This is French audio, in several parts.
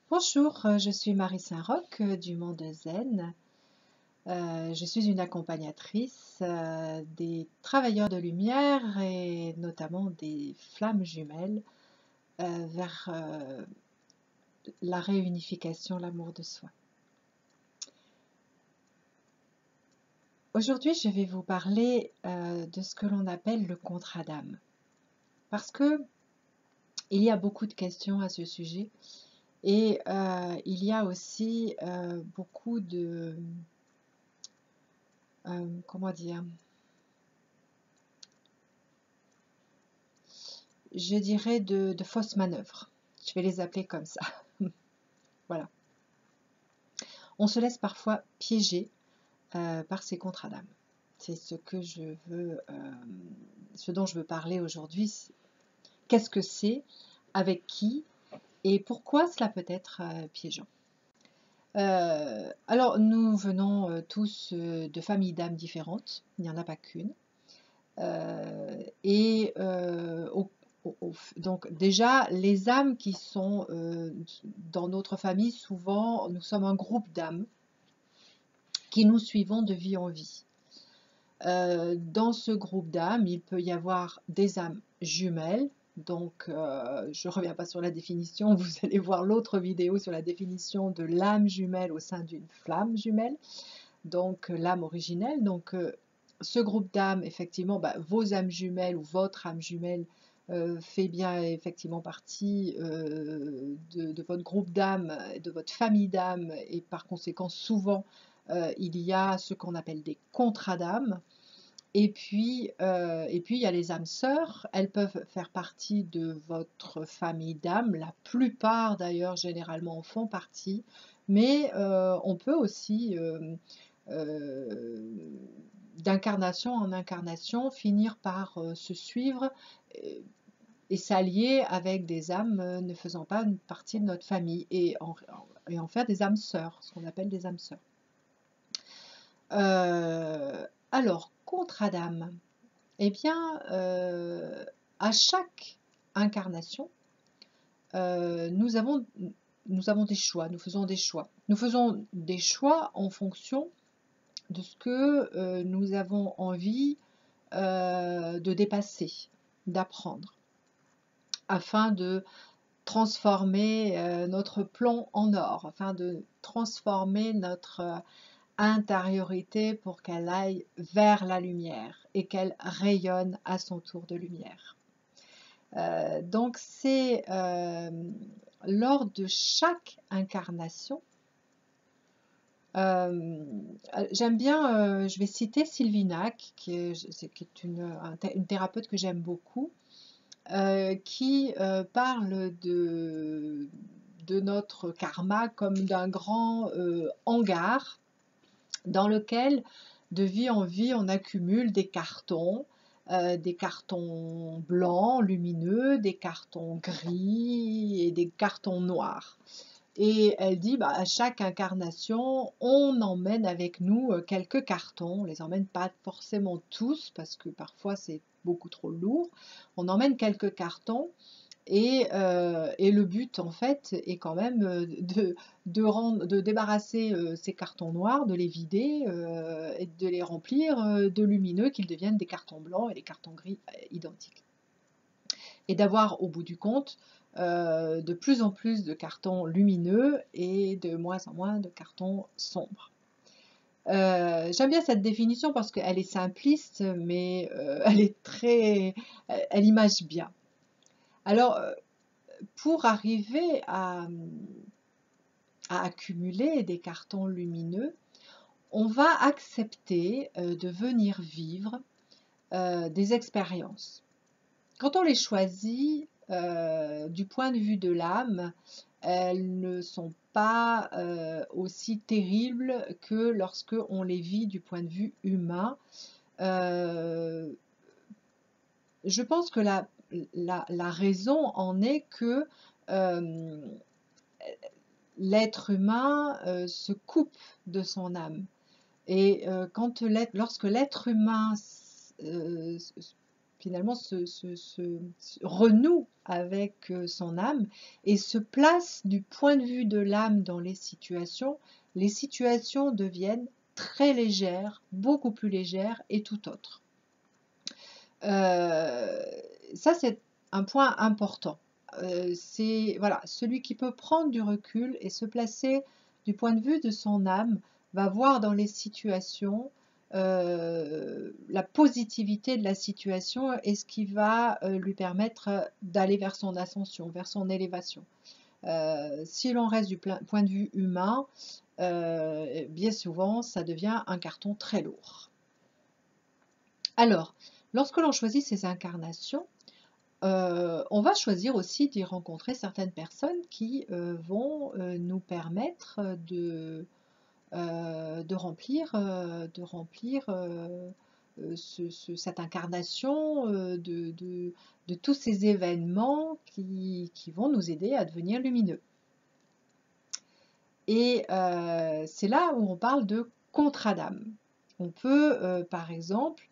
Bonjour, je suis Marie Saint-Roch du Monde Zen. Je suis une accompagnatrice des travailleurs de lumière et notamment des flammes jumelles vers la réunification, l'amour de soi. Aujourd'hui, je vais vous parler de ce que l'on appelle le contrat d'âme. Parce que il y a beaucoup de questions à ce sujet et il y a aussi beaucoup de... comment dire? Je dirais de fausses manœuvres. Je vais les appeler comme ça. Voilà. On se laisse parfois piéger par ces contrats d'âme. C'est ce que je veux, ce dont je veux parler aujourd'hui. Qu'est-ce que c'est, avec qui et pourquoi cela peut être piégeant. Alors, nous venons tous de familles d'âmes différentes. Il n'y en a pas qu'une. Et donc déjà, les âmes qui sont dans notre famille, souvent, nous sommes un groupe d'âmes qui nous suivons de vie en vie. Dans ce groupe d'âmes, il peut y avoir des âmes jumelles. Donc, je ne reviens pas sur la définition, vous allez voir l'autre vidéo sur la définition de l'âme jumelle au sein d'une flamme jumelle, donc l'âme originelle. Donc, ce groupe d'âmes, effectivement, vos âmes jumelles ou votre âme jumelle fait bien effectivement partie de votre groupe d'âmes, de votre famille d'âmes, et par conséquent, souvent, il y a ce qu'on appelle des contrats d'âmes. Et puis, il y a les âmes sœurs, elles peuvent faire partie de votre famille d'âmes, la plupart d'ailleurs généralement en font partie, mais on peut aussi d'incarnation en incarnation finir par se suivre et s'allier avec des âmes ne faisant pas une partie de notre famille et en faire des âmes sœurs, ce qu'on appelle des âmes sœurs. Alors, contrat d'âme. Eh bien, à chaque incarnation, nous avons des choix, nous faisons des choix. Nous faisons des choix en fonction de ce que nous avons envie de dépasser, d'apprendre, afin de transformer notre plomb en or, afin de transformer notre intériorité pour qu'elle aille vers la lumière et qu'elle rayonne à son tour de lumière. Donc c'est lors de chaque incarnation, j'aime bien, je vais citer Sylvinac, qui est une thérapeute que j'aime beaucoup, qui parle de notre karma comme d'un grand hangar dans lequel, de vie en vie, on accumule des cartons blancs, lumineux, des cartons gris et des cartons noirs. Et elle dit, à chaque incarnation, on emmène avec nous quelques cartons. On ne les emmène pas forcément tous, parce que parfois c'est beaucoup trop lourd. On emmène quelques cartons. Et le but, en fait, est quand même de débarrasser ces cartons noirs, de les vider et de les remplir de lumineux, qu'ils deviennent des cartons blancs et des cartons gris identiques. Et d'avoir, au bout du compte, de plus en plus de cartons lumineux et de moins en moins de cartons sombres. J'aime bien cette définition parce qu'elle est simpliste, mais elle image bien. Alors, pour arriver à accumuler des cartons lumineux, on va accepter de venir vivre des expériences. Quand on les choisit du point de vue de l'âme, elles ne sont pas aussi terribles que lorsque on les vit du point de vue humain. Je pense que la raison en est que l'être humain se coupe de son âme. Et lorsque l'être humain finalement renoue avec son âme et se place du point de vue de l'âme dans les situations deviennent très légères, beaucoup plus légères et tout autre. Ça, c'est un point important. C'est voilà, celui qui peut prendre du recul et se placer du point de vue de son âme va voir dans les situations la positivité de la situation et ce qui va lui permettre d'aller vers son ascension, vers son élévation. Si l'on reste du point de vue humain, bien souvent, ça devient un carton très lourd. Alors, lorsque l'on choisit ces incarnations, on va choisir aussi d'y rencontrer certaines personnes qui vont nous permettre de remplir cette incarnation de tous ces événements qui vont nous aider à devenir lumineux. Et c'est là où on parle de contrat d'âme. On peut, par exemple,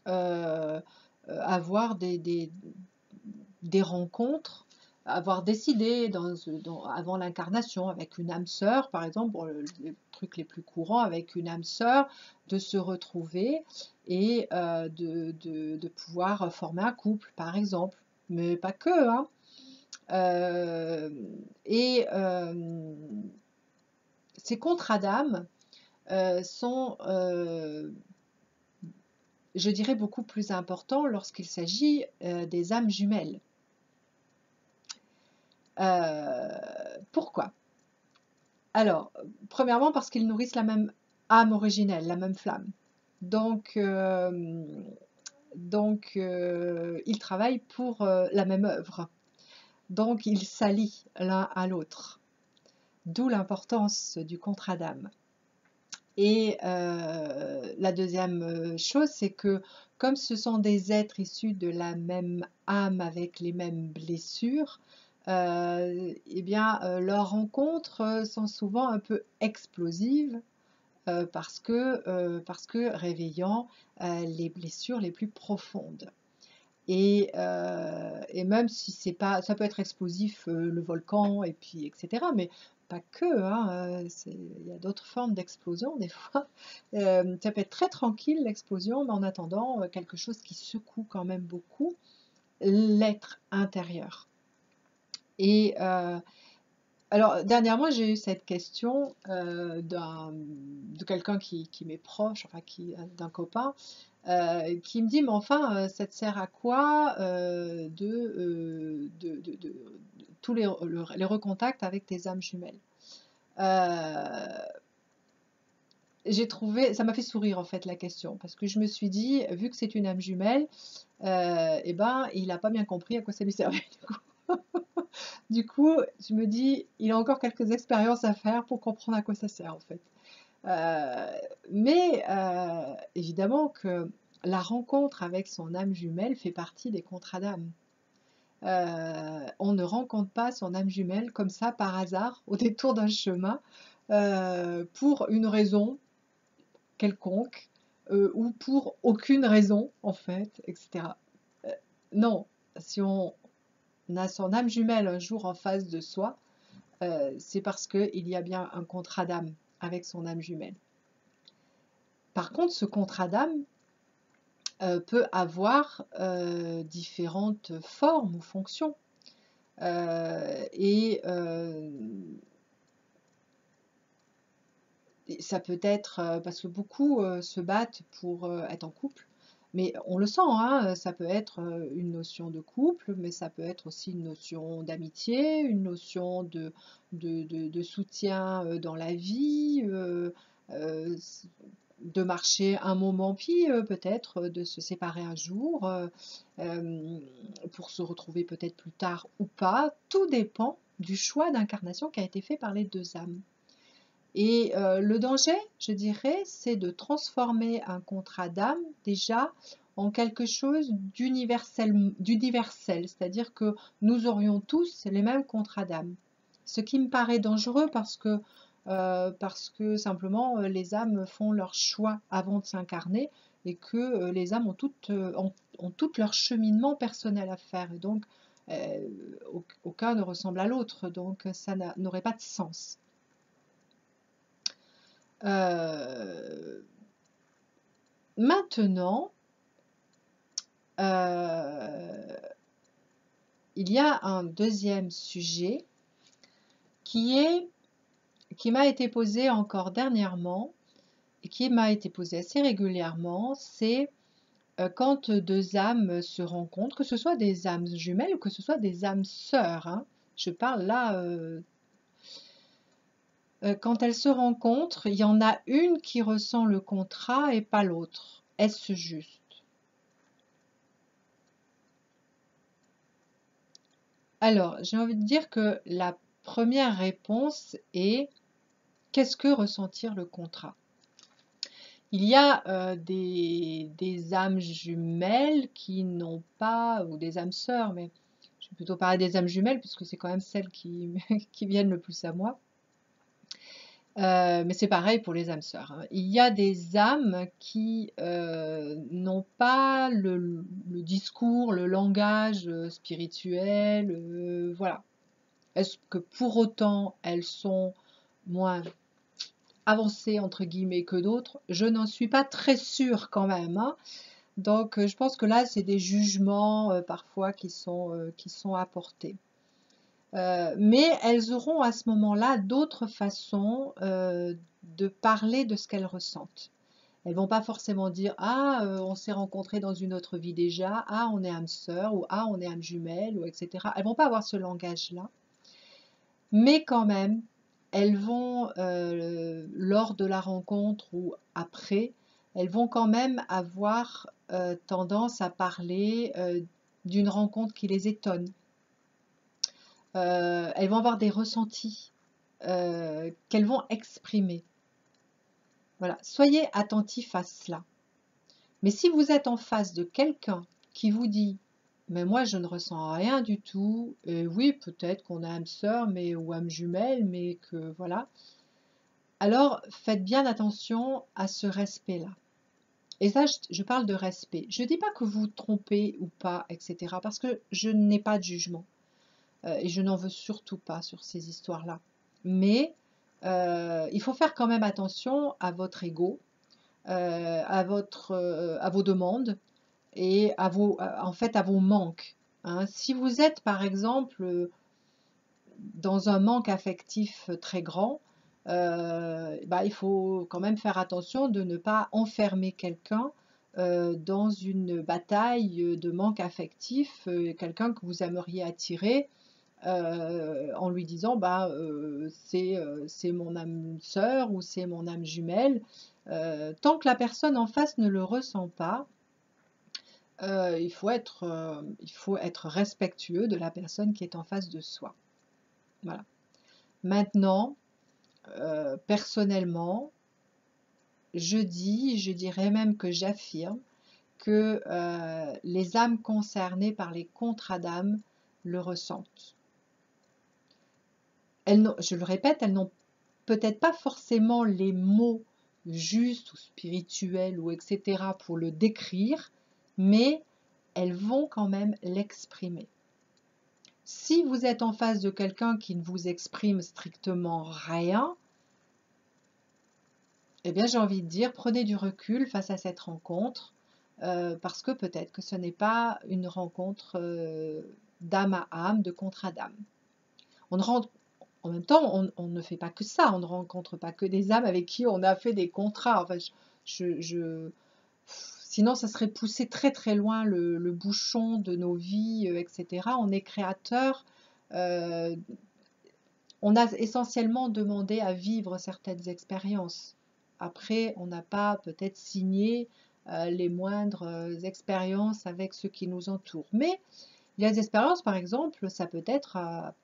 avoir des rencontres, avoir décidé avant l'incarnation avec une âme sœur, par exemple, bon, les trucs les plus courants avec une âme sœur, de se retrouver et de pouvoir former un couple, par exemple, mais pas que, hein. Ces contrats d'âme sont, je dirais, beaucoup plus importants lorsqu'il s'agit des âmes jumelles. Pourquoi? Alors, premièrement, parce qu'ils nourrissent la même âme originelle, la même flamme. Donc, ils travaillent pour la même œuvre. Donc, ils s'allient l'un à l'autre. D'où l'importance du contrat d'âme. Et la deuxième chose, c'est que comme ce sont des êtres issus de la même âme avec les mêmes blessures, eh bien, leurs rencontres sont souvent un peu explosives parce que réveillant les blessures les plus profondes. Et même si c'est pas, ça peut être explosif, le volcan, et puis etc. Mais pas que, hein, il y a d'autres formes d'explosion des fois. Ça peut être très tranquille l'explosion, mais en attendant, quelque chose qui secoue quand même beaucoup l'être intérieur. Et alors, dernièrement, j'ai eu cette question de quelqu'un qui m'est proche, enfin d'un copain, qui me dit, mais enfin, ça te sert à quoi tous les recontacts avec tes âmes jumelles? J'ai trouvé, ça m'a fait sourire en fait la question, parce que je me suis dit, vu que c'est une âme jumelle, eh ben, il n'a pas bien compris à quoi ça lui servait du coup. Du coup, je me dis, il a encore quelques expériences à faire pour comprendre à quoi ça sert en fait. Mais évidemment que la rencontre avec son âme jumelle fait partie des contrats d'âme. On ne rencontre pas son âme jumelle comme ça par hasard au détour d'un chemin pour une raison quelconque ou pour aucune raison en fait, etc. Non, si on a son âme jumelle un jour en face de soi, c'est parce qu'il y a bien un contrat d'âme avec son âme jumelle. Par contre, ce contrat d'âme peut avoir différentes formes ou fonctions. Et ça peut être, parce que beaucoup se battent pour être en couple, mais on le sent, hein, ça peut être une notion de couple, mais ça peut être aussi une notion d'amitié, une notion de soutien dans la vie, de marcher un moment, puis peut-être de se séparer un jour pour se retrouver peut-être plus tard ou pas. Tout dépend du choix d'incarnation qui a été fait par les deux âmes. Et le danger, je dirais, c'est de transformer un contrat d'âme déjà en quelque chose d'universel, c'est-à-dire que nous aurions tous les mêmes contrats d'âme. Ce qui me paraît dangereux parce que simplement les âmes font leur choix avant de s'incarner et que les âmes ont toutes leur cheminement personnel à faire. Et donc, aucun ne ressemble à l'autre, donc ça n'aurait pas de sens. Maintenant, il y a un deuxième sujet qui m'a été posé encore dernièrement et qui m'a été posé assez régulièrement, c'est quand deux âmes se rencontrent, que ce soit des âmes jumelles ou que ce soit des âmes sœurs, hein. Je parle là, quand elles se rencontrent, il y en a une qui ressent le contrat et pas l'autre. Est-ce juste? Alors, j'ai envie de dire que la première réponse est: qu'est-ce que ressentir le contrat? Il y a des âmes jumelles qui n'ont pas, ou des âmes sœurs, mais je vais plutôt parler des âmes jumelles puisque c'est quand même celles qui, qui viennent le plus à moi. Mais c'est pareil pour les âmes sœurs, hein. Il y a des âmes qui n'ont pas le discours, le langage spirituel, voilà. Est-ce que pour autant elles sont moins avancées entre guillemets que d'autres? Je n'en suis pas très sûre quand même, hein. Donc je pense que là c'est des jugements parfois qui sont apportés. Mais elles auront à ce moment-là d'autres façons de parler de ce qu'elles ressentent. Elles vont pas forcément dire: «Ah, on s'est rencontrés dans une autre vie déjà. Ah, on est âme sœur» ou «Ah, on est âme jumelle» ou et cetera. Elles vont pas avoir ce langage-là. Mais quand même, elles vont, lors de la rencontre ou après, elles vont quand même avoir, tendance à parler, d'une rencontre qui les étonne. Elles vont avoir des ressentis, qu'elles vont exprimer. Voilà, soyez attentifs à cela. Mais si vous êtes en face de quelqu'un qui vous dit: «Mais moi je ne ressens rien du tout, et oui peut-être qu'on a âme sœur mais ou âme jumelle, mais que voilà», alors faites bien attention à ce respect-là. Et ça, je parle de respect. Je ne dis pas que vous trompez ou pas, et cetera, parce que je n'ai pas de jugement. Et je n'en veux surtout pas sur ces histoires-là. Mais il faut faire quand même attention à votre ego, à vos demandes et en fait, à vos manques, hein. Si vous êtes, par exemple, dans un manque affectif très grand, bah, il faut quand même faire attention de ne pas enfermer quelqu'un dans une bataille de manque affectif, quelqu'un que vous aimeriez attirer en lui disant: «Bah, c'est mon âme sœur ou c'est mon âme jumelle». Tant que la personne en face ne le ressent pas, il faut être respectueux de la personne qui est en face de soi. Voilà. Maintenant, personnellement, je dirais même que j'affirme que, les âmes concernées par les contrats d'âme le ressentent. Je le répète, elles n'ont peut-être pas forcément les mots justes ou spirituels ou et cetera pour le décrire, mais elles vont quand même l'exprimer. Si vous êtes en face de quelqu'un qui ne vous exprime strictement rien, eh bien j'ai envie de dire, prenez du recul face à cette rencontre, parce que peut-être que ce n'est pas une rencontre d'âme à âme, de contrat d'âme. En même temps, on ne fait pas que ça, on ne rencontre pas que des âmes avec qui on a fait des contrats. Enfin, sinon, ça serait pousser très très loin le bouchon de nos vies, et cetera. On est créateur, on a essentiellement demandé à vivre certaines expériences. Après, on n'a pas peut-être signé les moindres expériences avec ceux qui nous entourent. Mais il y a des expériences, par exemple, ça peut être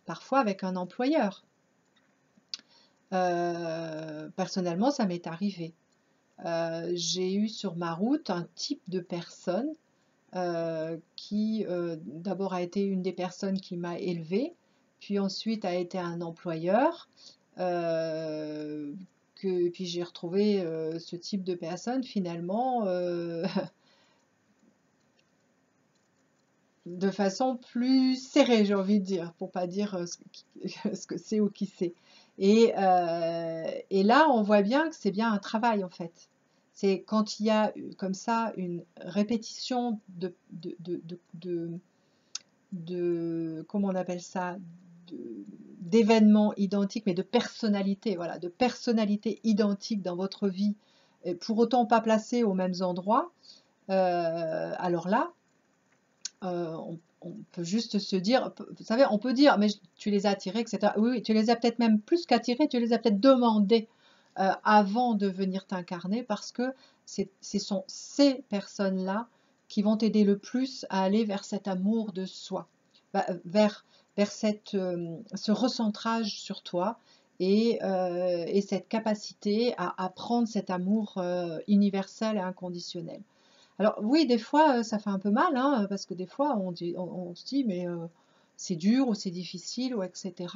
parfois avec un employeur. Personnellement, ça m'est arrivé. J'ai eu sur ma route un type de personne qui d'abord a été une des personnes qui m'a élevée, puis ensuite a été un employeur puis j'ai retrouvé ce type de personne finalement de façon plus serrée, j'ai envie de dire, pour pas dire ce que c'est ou qui c'est. Et là, on voit bien que c'est bien un travail en fait. C'est quand il y a comme ça une répétition comment on appelle ça, d'événements identiques, mais de personnalités, voilà, de personnalités identiques dans votre vie, et pour autant pas placées aux mêmes endroits, alors là, on peut juste se dire, vous savez, on peut dire, mais tu les as attirés, etc. Oui, oui, tu les as peut-être même plus qu'attirés, tu les as peut-être demandés avant de venir t'incarner, parce que ce sont ces personnes-là qui vont t'aider le plus à aller vers cet amour de soi, vers ce recentrage sur toi et cette capacité à prendre cet amour universel et inconditionnel. Alors oui, des fois, ça fait un peu mal, hein, parce que des fois, on se dit, mais c'est dur ou c'est difficile, ou etc.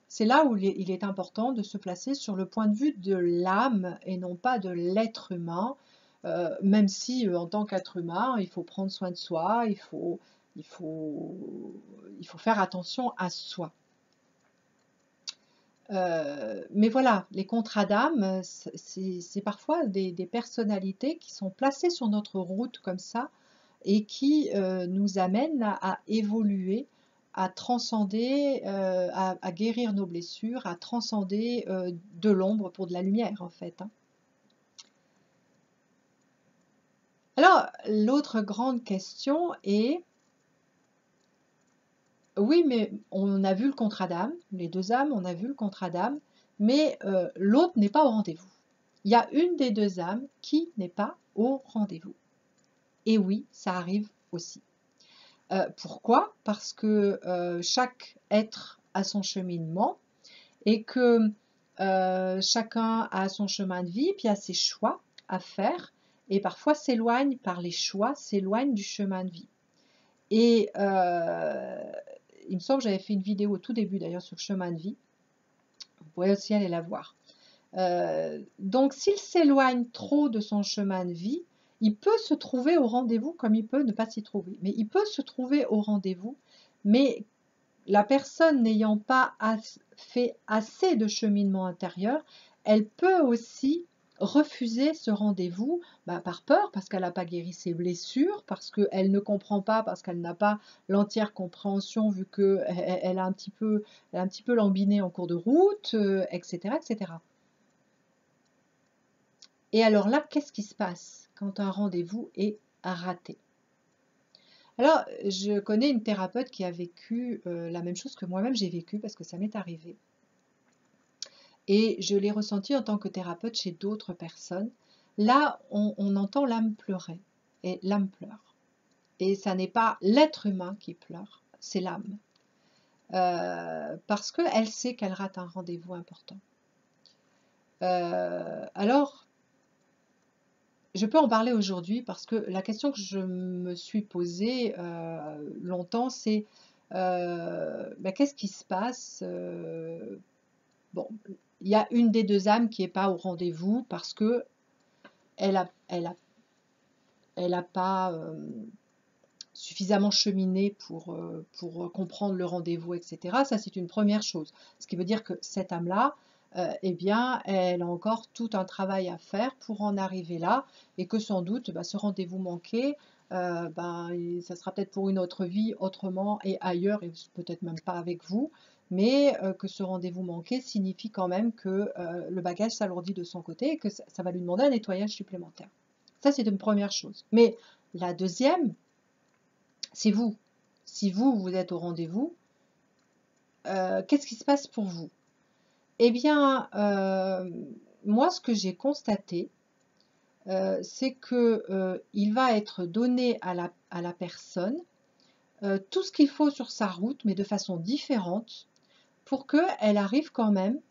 C'est là où il est important de se placer sur le point de vue de l'âme et non pas de l'être humain, même si en tant qu'être humain, il faut prendre soin de soi, il faut, il faut faire attention à soi. Mais voilà, les contrats d'âme, c'est parfois des personnalités qui sont placées sur notre route comme ça et qui nous amènent à évoluer, à transcender, à guérir nos blessures, à transcender de l'ombre pour de la lumière en fait, hein. Alors, l'autre grande question est, oui, mais on a vu le contrat d'âme, les deux âmes, on a vu le contrat d'âme, mais l'autre n'est pas au rendez-vous. Il y a une des deux âmes qui n'est pas au rendez-vous. Et oui, ça arrive aussi. Pourquoi? Parce que chaque être a son cheminement et que chacun a son chemin de vie, puis a ses choix à faire, et parfois s'éloigne par les choix, s'éloigne du chemin de vie. Et il me semble que j'avais fait une vidéo au tout début d'ailleurs sur le chemin de vie. Vous pourrez aussi aller la voir. Donc s'il s'éloigne trop de son chemin de vie, il peut se trouver au rendez-vous comme il peut ne pas s'y trouver. Mais il peut se trouver au rendez-vous, mais la personne n'ayant pas fait assez de cheminement intérieur, elle peut aussi refuser ce rendez-vous par peur, parce qu'elle n'a pas guéri ses blessures, parce qu'elle ne comprend pas, parce qu'elle n'a pas l'entière compréhension, vu qu'elle a un petit peu lambiné en cours de route, etc., etc. Et alors là, qu'est-ce qui se passe quand un rendez-vous est raté? Alors, je connais une thérapeute qui a vécu la même chose que moi-même j'ai vécu, parce que ça m'est arrivé. Et je l'ai ressenti en tant que thérapeute chez d'autres personnes. Là, on entend l'âme pleurer, et l'âme pleure. Et ça n'est pas l'être humain qui pleure, c'est l'âme. Parce qu'elle sait qu'elle rate un rendez-vous important. Alors, je peux en parler aujourd'hui parce que la question que je me suis posée longtemps, c'est qu'est-ce qui se passe? Bon, il y a une des deux âmes qui n'est pas au rendez-vous parce que elle a pas suffisamment cheminé pour comprendre le rendez-vous, etc. Ça, c'est une première chose. Ce qui veut dire que cette âme-là, eh bien, elle a encore tout un travail à faire pour en arriver là, et que sans doute, ce rendez-vous manqué, ça sera peut-être pour une autre vie, autrement et ailleurs, et peut-être même pas avec vous, mais que ce rendez-vous manqué signifie quand même que le bagage s'alourdit de son côté et que ça va lui demander un nettoyage supplémentaire. Ça, c'est une première chose. Mais la deuxième, c'est vous. Si vous êtes au rendez-vous, qu'est-ce qui se passe pour vous? Eh bien, moi, ce que j'ai constaté, c'est qu'il va être donné à la personne tout ce qu'il faut sur sa route, mais de façon différente, pour qu'elle arrive quand même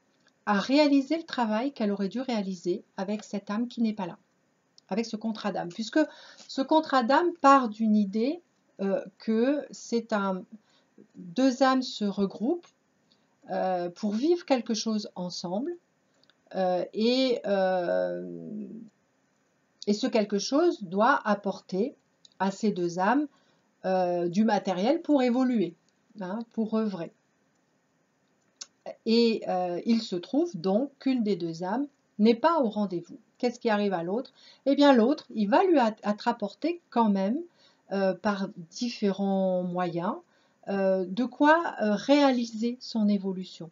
à réaliser le travail qu'elle aurait dû réaliser avec cette âme qui n'est pas là, avec ce contrat d'âme. Puisque ce contrat d'âme part d'une idée que deux âmes se regroupent pour vivre quelque chose ensemble, et ce quelque chose doit apporter à ces deux âmes du matériel pour évoluer, hein, pour œuvrer. Et il se trouve donc qu'une des deux âmes n'est pas au rendez-vous. Qu'est-ce qui arrive à l'autre? Eh bien l'autre, il va lui être apporté quand même, par différents moyens, de quoi réaliser son évolution.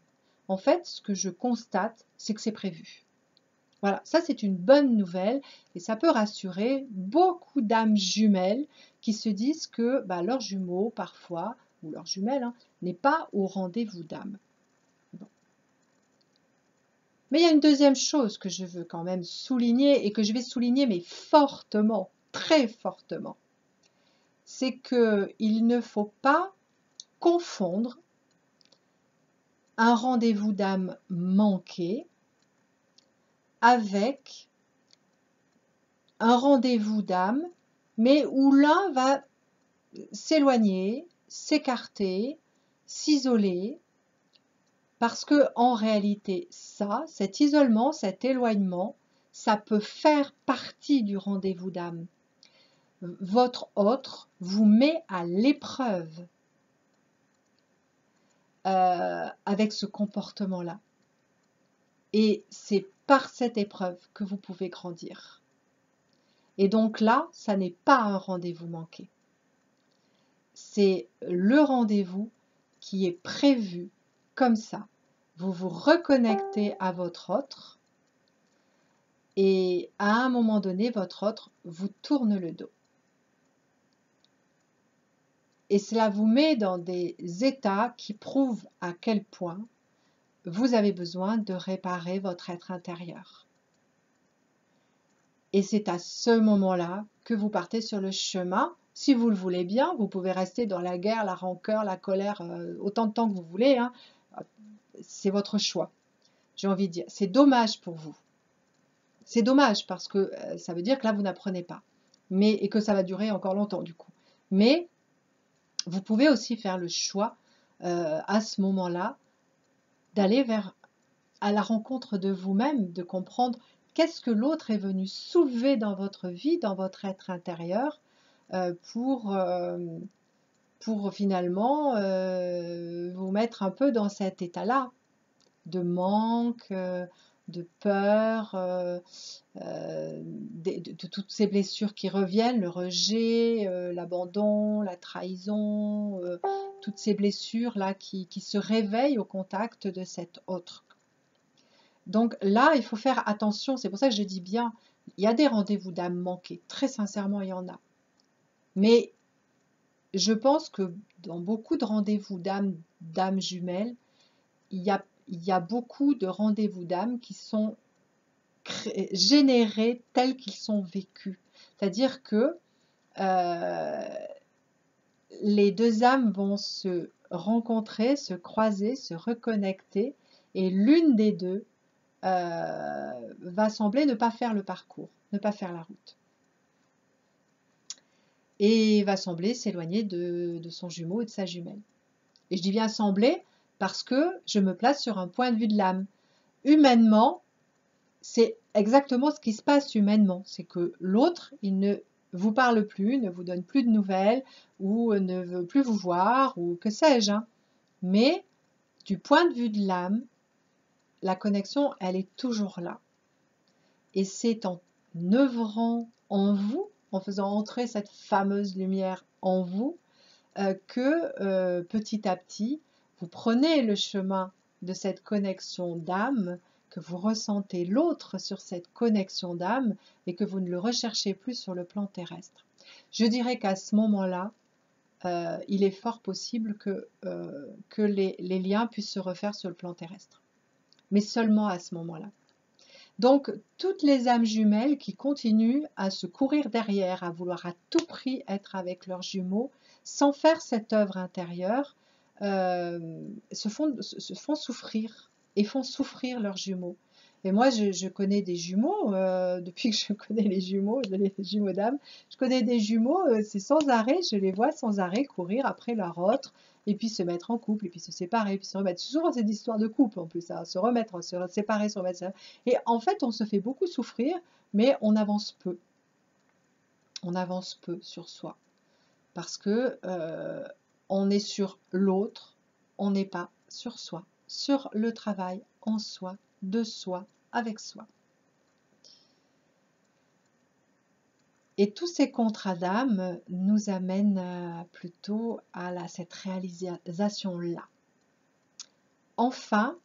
En fait, ce que je constate, c'est que c'est prévu. Voilà, ça c'est une bonne nouvelle et ça peut rassurer beaucoup d'âmes jumelles qui se disent que leur jumeau, parfois, ou leur jumelle, hein, n'est pas au rendez-vous d'âme. Bon. Mais il y a une deuxième chose que je veux quand même souligner et que je vais souligner mais fortement, très fortement. C'est qu'il ne faut pas confondre un rendez-vous d'âme manqué avec un rendez-vous d'âme, mais où l'un va s'éloigner, s'écarter, s'isoler, parce que en réalité, cet isolement, cet éloignement, ça peut faire partie du rendez-vous d'âme. Votre autre vous met à l'épreuve avec ce comportement-là. Et c'est par cette épreuve que vous pouvez grandir. Et donc là, ça n'est pas un rendez-vous manqué. C'est le rendez-vous qui est prévu comme ça. Vous vous reconnectez à votre autre et à un moment donné, votre autre vous tourne le dos. Et cela vous met dans des états qui prouvent à quel point vous avez besoin de réparer votre être intérieur. Et c'est à ce moment-là que vous partez sur le chemin. Si vous le voulez bien, vous pouvez rester dans la guerre, la rancœur, la colère, autant de temps que vous voulez, hein. C'est votre choix. J'ai envie de dire, c'est dommage pour vous. C'est dommage parce que ça veut dire que là, vous n'apprenez pas. Et que ça va durer encore longtemps du coup. Mais vous pouvez aussi faire le choix à ce moment-là d'aller à la rencontre de vous-même, de comprendre qu'est-ce que l'autre est venu soulever dans votre vie, dans votre être intérieur, pour finalement vous mettre un peu dans cet état-là de manque, de peur, de toutes ces blessures qui reviennent, le rejet, l'abandon, la trahison, toutes ces blessures-là qui se réveillent au contact de cet autre. Donc là, il faut faire attention, c'est pour ça que je dis bien, il y a des rendez-vous d'âme manqués, très sincèrement, il y en a. Mais je pense que dans beaucoup de rendez-vous d'âmes jumelles, il y a beaucoup de rendez-vous d'âme qui sont générés tels qu'ils sont vécus. C'est-à-dire que les deux âmes vont se rencontrer, se croiser, se reconnecter, et l'une des deux va sembler ne pas faire le parcours, ne pas faire la route. Et va sembler s'éloigner de son jumeau et de sa jumelle. Et je dis bien sembler parce que je me place sur un point de vue de l'âme. Humainement, c'est exactement ce qui se passe humainement. C'est que l'autre, il ne vous parle plus, ne vous donne plus de nouvelles, ou ne veut plus vous voir, ou que sais-je. Hein. Mais du point de vue de l'âme, la connexion, elle est toujours là. Et c'est en œuvrant en vous, en faisant entrer cette fameuse lumière en vous, que petit à petit, vous prenez le chemin de cette connexion d'âme, que vous ressentez l'autre sur cette connexion d'âme et que vous ne le recherchez plus sur le plan terrestre. Je dirais qu'à ce moment-là, il est fort possible que les liens puissent se refaire sur le plan terrestre. Mais seulement à ce moment-là. Donc, toutes les âmes jumelles qui continuent à se courir derrière, à vouloir à tout prix être avec leurs jumeaux, sans faire cette œuvre intérieure, se font souffrir et font souffrir leurs jumeaux. Et moi, je connais des jumeaux, depuis que je connais les jumeaux d'âme, je connais des jumeaux, c'est sans arrêt, je les vois sans arrêt courir après leur autre, et puis se mettre en couple, et puis se séparer, puis se remettre. Souvent, c'est des histoires de couple en plus, hein, se remettre, se séparer, se remettre. Et en fait, on se fait beaucoup souffrir, mais on avance peu. On avance peu sur soi. Parce que on est sur l'autre, on n'est pas sur soi, sur le travail en soi, de soi, avec soi. Et tous ces contrats d'âme nous amènent plutôt à cette réalisation-là. Enfin,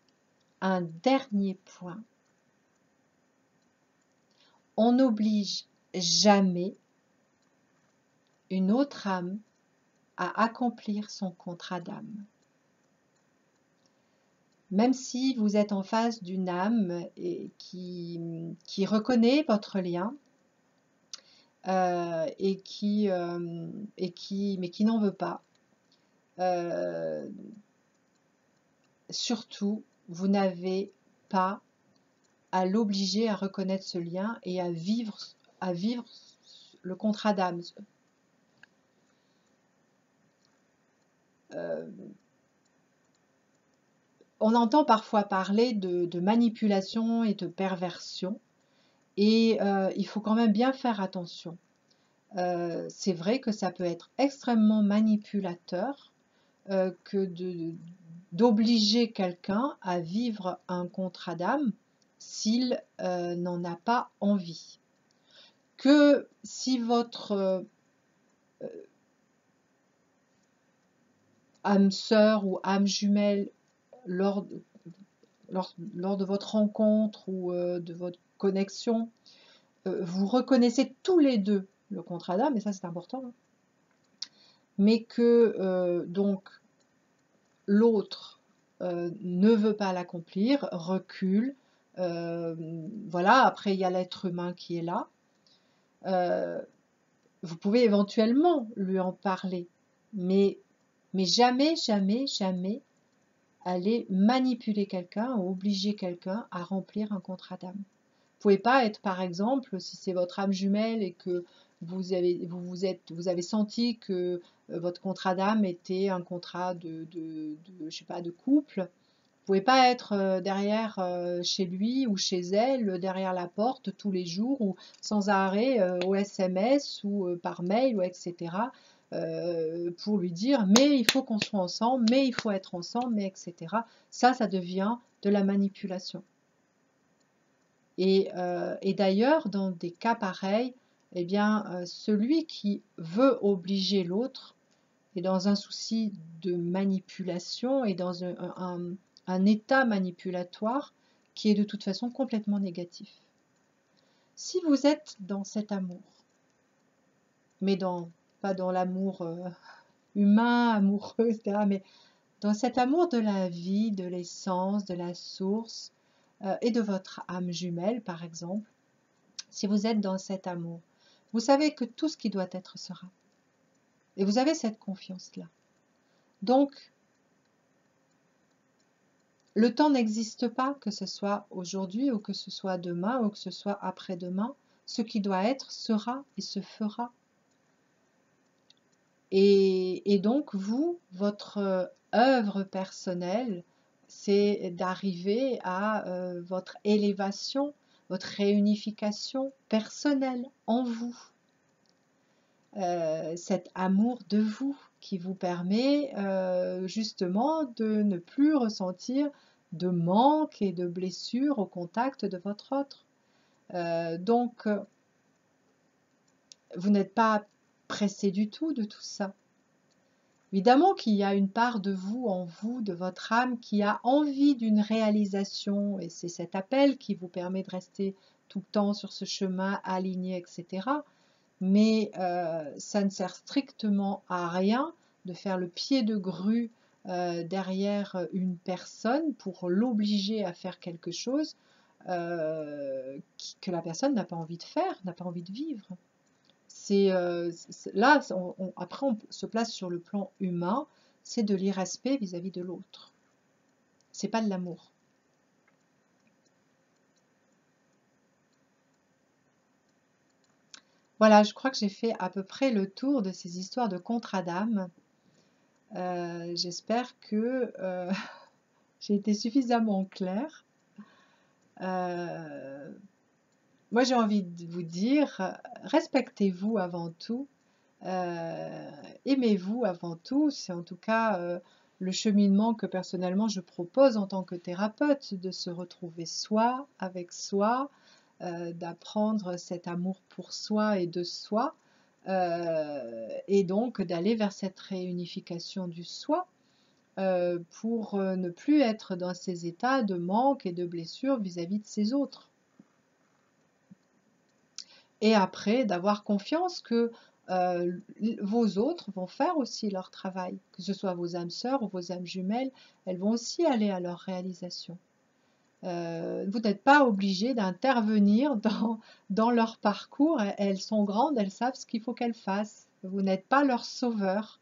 un dernier point. On n'oblige jamais une autre âme à accomplir son contrat d'âme. Même si vous êtes en face d'une âme qui reconnaît votre lien, mais qui n'en veut pas. Surtout, vous n'avez pas à l'obliger à reconnaître ce lien et à vivre le contrat d'âme. On entend parfois parler de manipulation et de perversion, et il faut quand même bien faire attention. C'est vrai que ça peut être extrêmement manipulateur que d'obliger quelqu'un à vivre un contrat d'âme s'il n'en a pas envie. Que si votre âme sœur ou âme jumelle, lors de votre rencontre ou de votre connexion, vous reconnaissez tous les deux le contrat d'âme, et ça c'est important, hein, mais que donc l'autre ne veut pas l'accomplir, recule, voilà, après il y a l'être humain qui est là, vous pouvez éventuellement lui en parler, mais jamais, jamais, jamais aller manipuler quelqu'un ou obliger quelqu'un à remplir un contrat d'âme. Vous pouvez pas être, par exemple, si c'est votre âme jumelle et que vous avez senti que votre contrat d'âme était un contrat je sais pas, de couple. Vous pouvez pas être derrière chez lui ou chez elle, derrière la porte tous les jours ou sans arrêt au SMS ou par mail ou etc. Pour lui dire mais il faut qu'on soit ensemble, mais il faut être ensemble, mais etc. Ça devient de la manipulation. Et d'ailleurs, dans des cas pareils, eh bien, celui qui veut obliger l'autre est dans un souci de manipulation et dans un état manipulatoire qui est de toute façon complètement négatif. Si vous êtes dans cet amour, mais pas dans l'amour humain, amoureux, etc., mais dans cet amour de la vie, de l'essence, de la source, et de votre âme jumelle, par exemple, si vous êtes dans cet amour, vous savez que tout ce qui doit être sera. Et vous avez cette confiance-là. Donc, le temps n'existe pas, que ce soit aujourd'hui ou que ce soit demain ou que ce soit après-demain. Ce qui doit être sera et se fera. Et donc, vous, votre œuvre personnelle, c'est d'arriver à votre élévation, votre réunification personnelle en vous. Cet amour de vous qui vous permet justement de ne plus ressentir de manque et de blessures au contact de votre autre. Donc, vous n'êtes pas pressé du tout de tout ça. Évidemment qu'il y a une part de vous, en vous, de votre âme, qui a envie d'une réalisation, et c'est cet appel qui vous permet de rester tout le temps sur ce chemin aligné, etc. Mais ça ne sert strictement à rien de faire le pied de grue derrière une personne pour l'obliger à faire quelque chose que la personne n'a pas envie de faire, n'a pas envie de vivre. Là, après on se place sur le plan humain, c'est de l'irrespect vis-à-vis de l'autre. C'est pas de l'amour. Voilà, je crois que j'ai fait à peu près le tour de ces histoires de contrat d'âme. J'espère que j'ai été suffisamment claire. Moi, j'ai envie de vous dire, respectez-vous avant tout, aimez-vous avant tout. C'est en tout cas le cheminement que personnellement je propose en tant que thérapeute, de se retrouver soi, avec soi, d'apprendre cet amour pour soi et de soi, et donc d'aller vers cette réunification du soi, pour ne plus être dans ces états de manque et de blessure vis-à-vis de ces autres. Et après, d'avoir confiance que vos autres vont faire aussi leur travail, que ce soit vos âmes sœurs ou vos âmes jumelles, elles vont aussi aller à leur réalisation. Vous n'êtes pas obligé d'intervenir dans leur parcours. Elles sont grandes, elles savent ce qu'il faut qu'elles fassent. Vous n'êtes pas leur sauveur.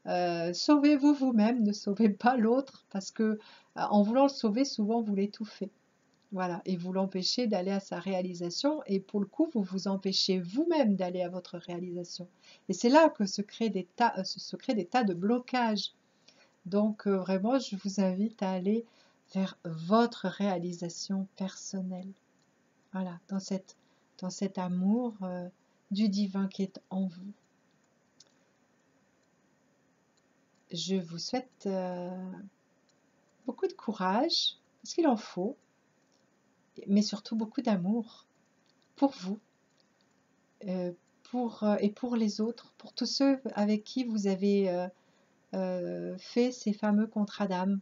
Sauvez-vous vous-même, ne sauvez pas l'autre, parce que en voulant le sauver, souvent vous l'étouffez. Voilà, et vous l'empêchez d'aller à sa réalisation, et pour le coup, vous vous empêchez vous-même d'aller à votre réalisation. Et c'est là que se créent des tas de blocages. Donc vraiment, je vous invite à aller vers votre réalisation personnelle. Voilà, dans cet amour du divin qui est en vous. Je vous souhaite beaucoup de courage, parce qu'il en faut, mais surtout beaucoup d'amour pour vous, et pour les autres, pour tous ceux avec qui vous avez fait ces fameux contrats d'âme.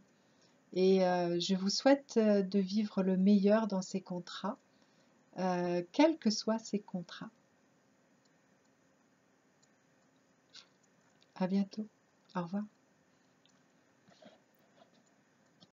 Et je vous souhaite de vivre le meilleur dans ces contrats, quels que soient ces contrats. À bientôt. Au revoir.